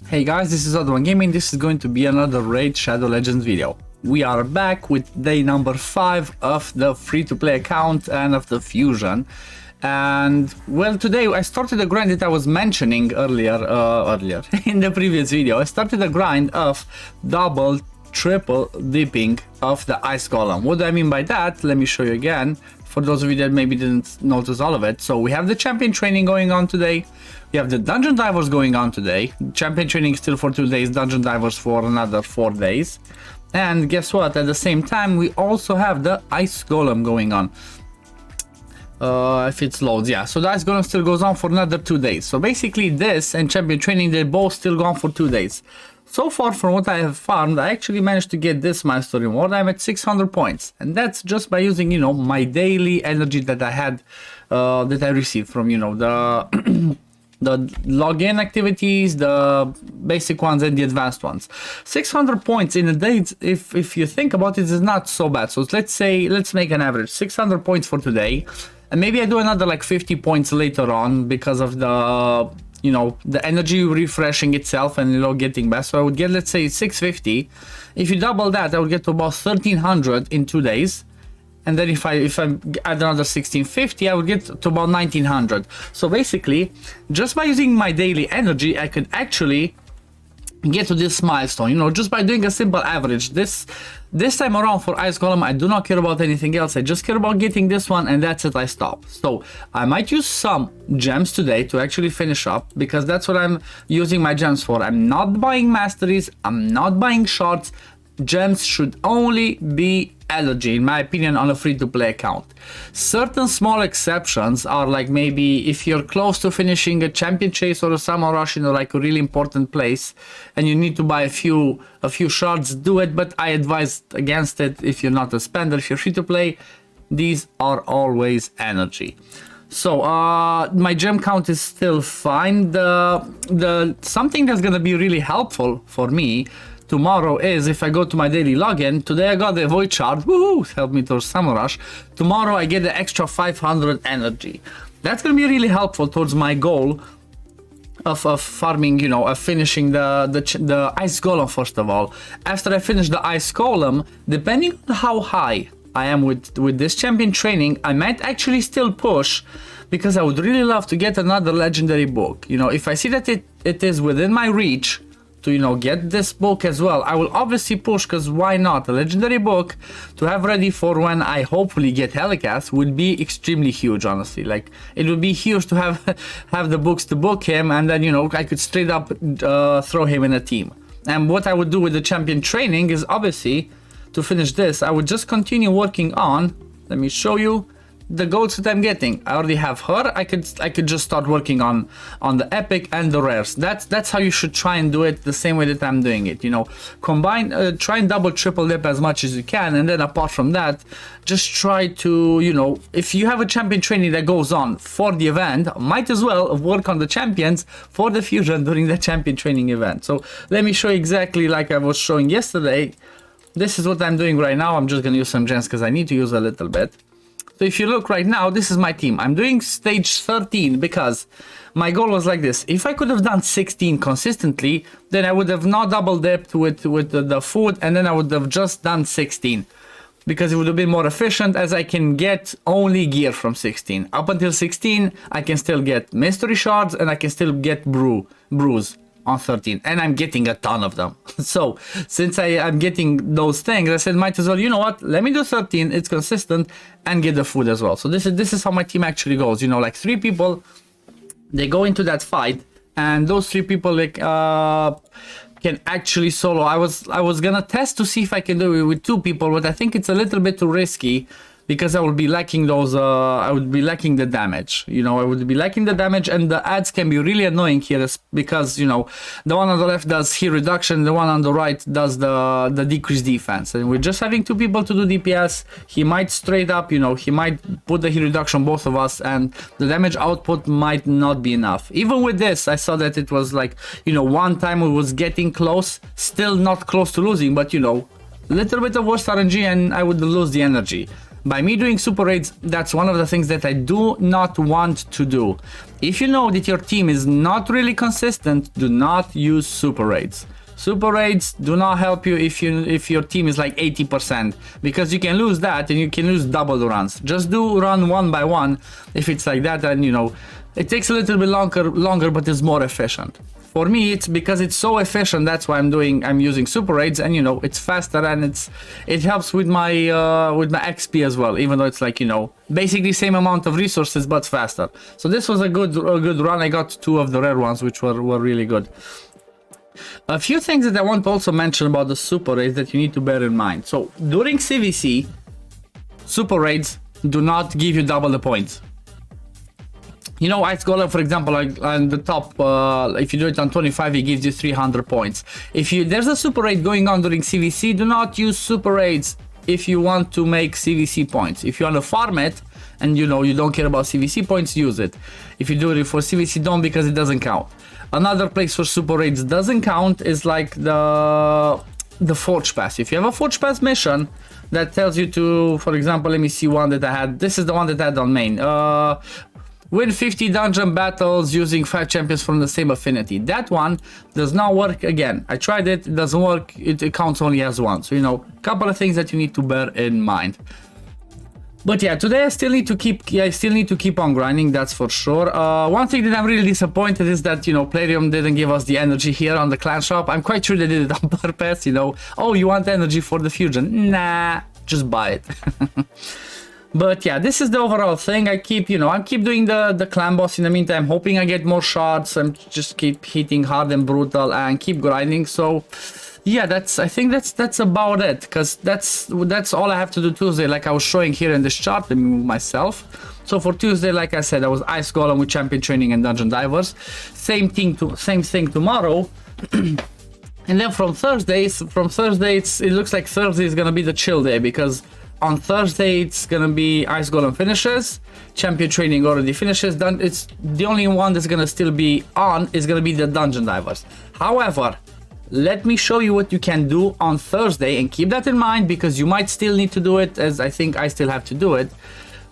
Hey guys, this is OddOneGaming. This is going to be another Raid Shadow Legends video. We are back with day number 5 of the free-to-play account and of the fusion. And well, today I started a grind that I was mentioning earlier in the previous video. I started a grind of double, triple dipping of the ice golem. What do I mean by that? Let me show you again. For those of you that maybe didn't notice all of it. So we have the champion training going on today. We have the dungeon divers going on today. Champion training still for 2 days, dungeon divers for another 4 days. And guess what? At the same time, we also have the ice golem going on. If it loads, yeah. So the ice golem still goes on for another 2 days. So basically this and champion training, they both still go on for 2 days. So far from what I have farmed, I actually managed to get this milestone reward. I'm at 600 points. And that's just by using, you know, my daily energy that I had, that I received from, you know, the... the login activities, the basic ones and the advanced ones. 600 points in a day, if you think about it, is not so bad. So let's make an average 600 points for today, and maybe I do another like 50 points later on because of the, you know, the energy refreshing itself and, you know, getting best. So I would get, let's say, 650. If you double that, I would get to about 1300 in 2 days. And then if I add another 1650, I would get to about 1900. So basically, just by using my daily energy, I could actually get to this milestone, you know, just by doing a simple average. This time around for ice golem, I do not care about anything else. I just care about getting this one, and that's it. I stop. So I might use some gems today to actually finish up, because that's what I'm using my gems for. I'm not buying masteries, I'm not buying shards. Gems should only be energy, in my opinion, on a free-to-play account. Certain small exceptions are like maybe if you're close to finishing a champion chase or a summer rush in like a really important place and you need to buy a few shards, do it, but I advise against it if you're not a spender. If you're free-to-play, these are always energy. So my gem count is still fine. The something that's gonna be really helpful for me tomorrow is if I go to my daily login. Today I got the void shard, woohoo, help me towards summer rush. Tomorrow I get the extra 500 energy. That's gonna be really helpful towards my goal of farming, you know, of finishing the ice golem first of all. After I finish the ice golem, depending on how high I am with this champion training, I might actually still push, because I would really love to get another legendary book. You know, if I see that it is within my reach to, you know, get this book as well, I will obviously push, because why not? A legendary book to have ready for when I hopefully get Helicath would be extremely huge, honestly. Like, it would be huge to have the books to book him, and then, you know, I could straight up throw him in a team. And what I would do with the champion training is, obviously, to finish this, I would just continue working on, let me show you, the goals that I'm getting. I already have her. I could just start working on the epic and the rares. That's how you should try and do it, the same way that I'm doing it. You know, combine, try and double, triple dip as much as you can, and then apart from that, just try to, you know, if you have a champion training that goes on for the event, might as well work on the champions for the fusion during the champion training event. So let me show you exactly like I was showing yesterday. This is what I'm doing right now. I'm just gonna use some gems because I need to use a little bit. So if you look right now, this is my team. I'm doing stage 13 because my goal was like this. If I could have done 16 consistently, then I would have not double dipped with the food, and then I would have just done 16. Because it would have been more efficient, as I can get only gear from 16. Up until 16, I can still get mystery shards, and I can still get brews on 13, and I'm getting a ton of them. So since I'm getting those things, I said might as well, you know what, let me do 13, it's consistent, and get the food as well. So this is how my team actually goes. You know, like 3 people, they go into that fight, and those 3 people like can actually solo. I was gonna test to see if I can do it with 2 people, but I think it's a little bit too risky, because I would be lacking those, I would be lacking the damage. You know, I would be lacking the damage, and the ads can be really annoying here, because, you know, the one on the left does heal reduction, the one on the right does the decreased defense. And we're just having 2 people to do DPS. He might straight up, you know, he might put the heal reduction, both of us, and the damage output might not be enough. Even with this, I saw that it was like, you know, one time it was getting close, still not close to losing, but, you know, little bit of worse RNG and I would lose the energy. by me doing super raids, that's one of the things that I do not want to do. If you know that your team is not really consistent, do not use super raids. Super raids do not help you if your team is like 80%, because you can lose that and you can lose double the runs. Just do run one by one if it's like that, and you know, it takes a little bit longer, but it's more efficient. For me, it's because it's so efficient, that's why I'm using super raids, and you know, it's faster and it helps with my XP as well, even though it's like, you know, basically same amount of resources but faster. So this was a good run. I got 2 of the rare ones, which were really good. A few things that I want to also mention about the super raids that you need to bear in mind. So during CVC, super raids do not give you double the points. You know, Ice Golem, for example, like on the top, if you do it on 25, it gives you 300 points. If there's a super raid going on during CVC, do not use super raids if you want to make CVC points. If you want to farm it and you know you don't care about CVC points, use it. If you do it for CVC, don't, because it doesn't count. Another place for super raids doesn't count is like the Forge Pass. If you have a Forge Pass mission that tells you to, for example, let me see one that I had. This is the one that I had on main. Win 50 dungeon battles using 5 champions from the same affinity. That one does not work again. I tried it, it doesn't work, it counts only as one. So, you know, a couple of things that you need to bear in mind. But yeah, today I still need to keep on grinding, that's for sure. One thing that I'm really disappointed is that, you know, Plarium didn't give us the energy here on the clan shop. I'm quite sure they did it on purpose, you know. Oh, you want energy for the fusion? Nah, just buy it. But yeah, this is the overall thing. I keep doing the clan boss in the meantime, hoping I get more shards. I'm just keep hitting hard and brutal and keep grinding. So yeah, I think that's about it, because that's all I have to do Tuesday, like I was showing here in this chart myself. So for Tuesday, like I said, I was Ice Golem with champion training and dungeon divers. Same thing tomorrow. And then from Thursday, it looks like Thursday is gonna be the chill day, because on Thursday it's gonna be Ice Golem finishes, champion training already finishes. It's the only one that's gonna still be on is gonna be the dungeon divers. However, let me show you what you can do on Thursday, and keep that in mind, because you might still need to do it, as I think I still have to do it.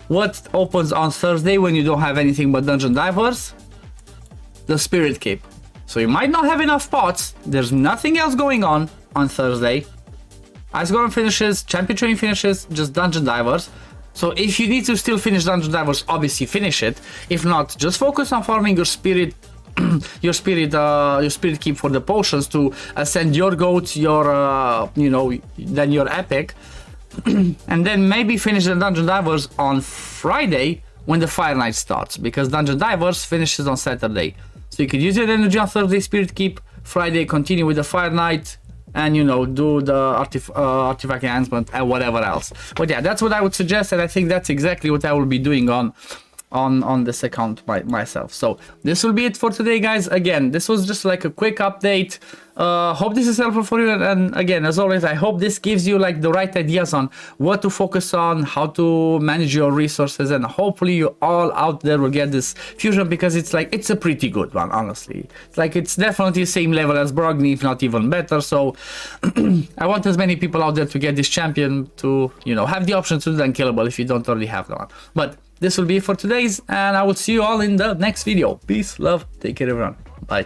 What opens on Thursday when you don't have anything but dungeon divers? The Spirit Cape. So you might not have enough pots, there's nothing else going on Thursday. Ice Golem finishes, champion training finishes, just dungeon divers. So if you need to still finish dungeon divers, obviously finish it. If not, just focus on farming your spirit keep for the potions to ascend your goats, then your epic, and then maybe finish the dungeon divers on Friday when the Fire Night starts, because dungeon divers finishes on Saturday. So you could use your energy on Thursday, Spirit Keep, Friday continue with the Fire Night, and you know, do the artifact enhancement and whatever else. But yeah, that's what I would suggest, and I think that's exactly what I will be doing on this account myself. So this will be it for today, guys. Again, this was just like a quick update. Hope this is helpful for you, and again, as always, I hope this gives you like the right ideas on what to focus on, how to manage your resources, and hopefully you all out there will get this fusion, because it's a pretty good one, honestly. It's definitely the same level as Brogni, if not even better. So I want as many people out there to get this champion to, you know, have the option to do the unkillable if you don't already have the one. But this will be it for today's, and I will see you all in the next video. Peace, love, take care everyone. Bye.